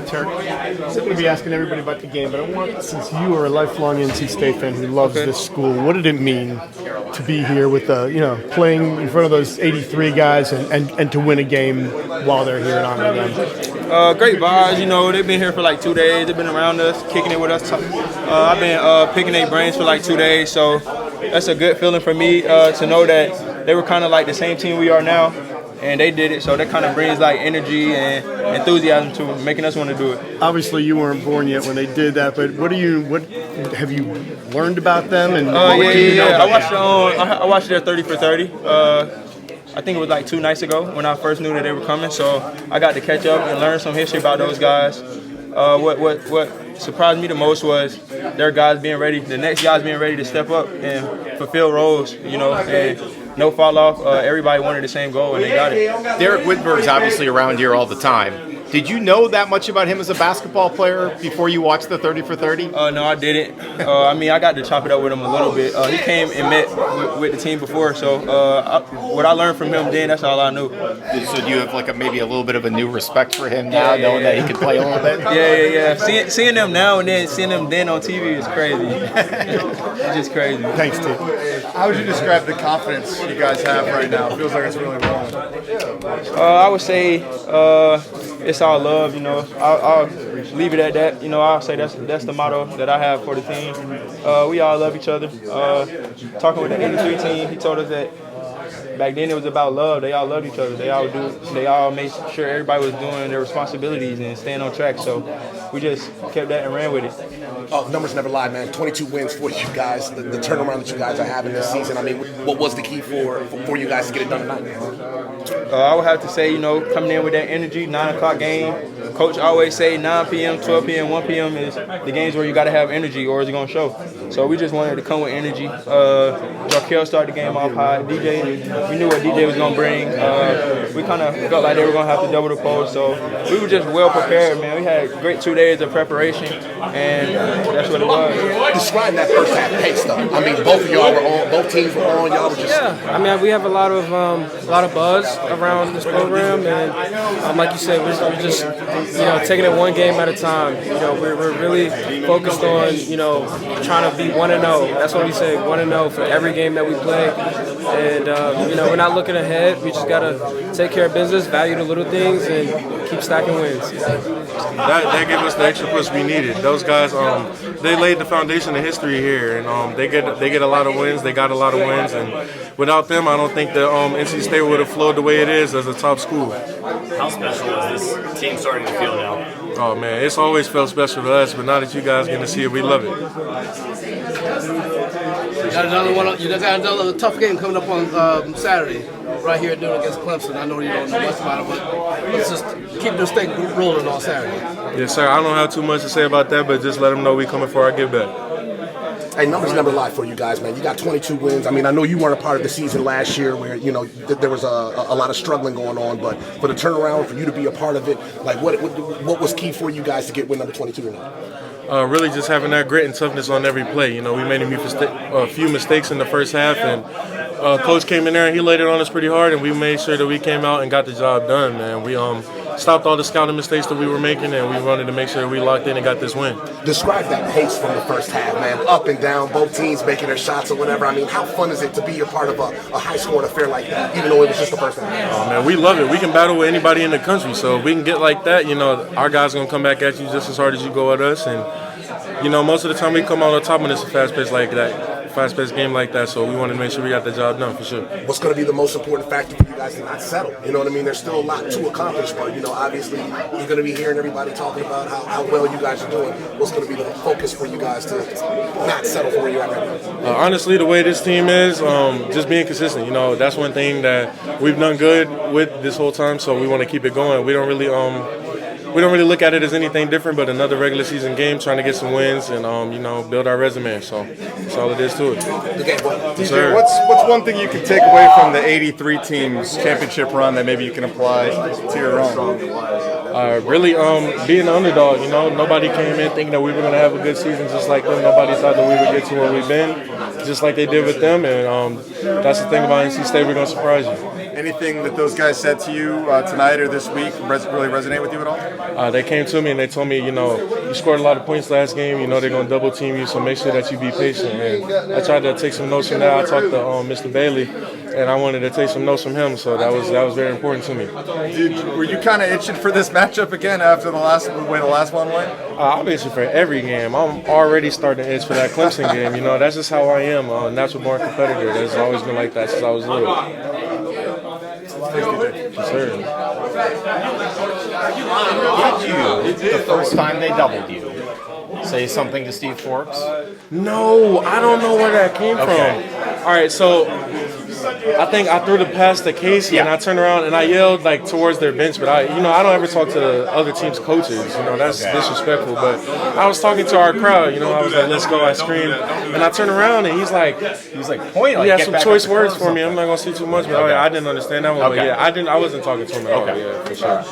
Terry. I'm going to be asking everybody about the game, but I want, since you are a lifelong NC State fan who loves this school, what did it mean to be here with playing in front of those 83 guys and to win a game while they're here and honoring them? Great vibes. You know, they've been here for like 2 days. They've been around us, kicking it with us. I've been picking their brains for like 2 days, so that's a good feeling for me to know that they were kind of like the same team we are now, and they did it. So that kind of brings like energy and enthusiasm to making us want to do it. Obviously, you weren't born yet when they did that, but what have you learned about them? And I watched their 30 for 30. I think it was like 2 nights ago when I first knew that they were coming. So I got to catch up and learn some history about those guys. What surprised me the most was their guys being ready, the next guys being ready to step up and fulfill roles, and no fall off. Everybody wanted the same goal and they got it. Derek Whitberg's obviously around here all the time. Did you know that much about him as a basketball player before you watched the 30 for 30? No, I didn't. I got to chop it up with him a little bit. He came and met with the team before, so what I learned from him then, that's all I knew. So do you have maybe a little bit of a new respect for him now, knowing that he can play a little bit? Yeah. Seeing them now and then, seeing them then on TV is crazy. It's just crazy. Thanks, Tim. How would you describe the confidence you guys have right now? It feels like it's really rolling. I would say it's all love. I'll leave it at that. I'll say that's the motto that I have for the team. We all love each other. Talking with the 83 team, he told us that back then it was about love. They all loved each other. They all made sure everybody was doing their responsibilities and staying on track. So we just kept that and ran with it. Oh, numbers never lie, man. 22 wins for you guys. The turnaround that you guys are having this season. I mean, what was the key for you guys to get it done tonight? I would have to say, coming in with that energy, 9 o'clock game. Coach always say 9 p.m., 12 p.m., 1 p.m. is the games where you got to have energy or it's going to show. So we just wanted to come with energy. Raquel started the game off high. DJ, we knew what DJ was going to bring. We kind of felt like they were going to have to double the post. So we were just well prepared, man. We had great 2 days of preparation, and that's what it was. Describe that first half pace, though. I mean, both of y'all were on, both teams were on. Y'all were just. Yeah, I mean, we have a lot of buzz around this program, and like you said, we're just taking it one game at a time. We're really focused on trying to be 1-0. That's what we say, 1-0 for every game that we play. And we're not looking ahead. We just gotta take care of business, value the little things, and keep stacking wins. That gave us the extra push we needed. Those guys, they laid the foundation of history here, and they get a lot of wins. They got a lot of wins, and without them, I don't think that NC State would have flowed the way it is as a top school. How special is this team starting to feel now? Oh man, it's always felt special to us, but now that you guys get to see it, we love it. You got another tough game coming up on Saturday, right here doing against Clemson. I know you don't know much about it, but let's just keep this thing rolling on Saturday. Yes, sir. I don't have too much to say about that, but just let them know we coming for our give back. Hey, numbers never lie for you guys, man. You got 22 wins. I mean, I know you weren't a part of the season last year where, there was a lot of struggling going on, but for the turnaround, for you to be a part of it, like what was key for you guys to get win number 22 tonight? Really just having that grit and toughness on every play. We made a few mistakes in the first half, and Coach came in there and he laid it on us pretty hard, and we made sure that we came out and got the job done, man. We stopped all the scouting mistakes that we were making, and we wanted to make sure that we locked in and got this win. Describe that pace from the first half, man. Up and down, both teams making their shots or whatever. I mean, how fun is it to be a part of a high-scoring affair like that, even though it was just the first half? Oh, man, we love it. We can battle with anybody in the country, so if we can get like that, our guys are going to come back at you just as hard as you go at us, and most of the time we come out on top when it's a fast-paced game like that, so we want to make sure we got the job done for sure. What's going to be the most important factor for you guys to not settle? You know what I mean? There's still a lot to accomplish, but, obviously you're going to be hearing everybody talking about how well you guys are doing. What's going to be the focus for you guys to not settle for where you're at right now? Honestly, the way this team is, just being consistent. That's one thing that we've done good with this whole time, so we want to keep it going. We don't really look at it as anything different but another regular season game, trying to get some wins and build our resume. So that's all it is to it. DJ, what's one thing you can take away from the 83 team's championship run that maybe you can apply to your own? Really being the underdog. Nobody came in thinking that we were going to have a good season just like them. Nobody thought that we would get to where we've been, just like they did with them. And that's the thing about NC State, we're going to surprise you. Anything that those guys said to you tonight or this week really resonate with you at all? They came to me and they told me, you scored a lot of points last game. They're going to double team you, so make sure that you be patient. And I tried to take some notes from that. I talked to Mr. Bailey, and I wanted to take some notes from him, so that was very important to me. Were you kind of itching for this matchup again after the last one went? I'm itching for every game. I'm already starting to itch for that Clemson game. That's just how I am. Natural born competitor. That's always been like that since I was little. Yes, sir. Did you, the first time they doubled you, say something to Steve Forks? No, I don't know where that came from. All right, so I think I threw the pass to Casey, and I turned around and I yelled towards their bench. But I don't ever talk to the other team's coaches. That's disrespectful. But I was talking to our crowd. I was like, "Let's go!" I screamed, and I turned around and he's like, "Point." He had some choice words for me. I'm not gonna say too much, but I didn't understand that one. But yeah, I wasn't talking to him at all. Yeah, for sure.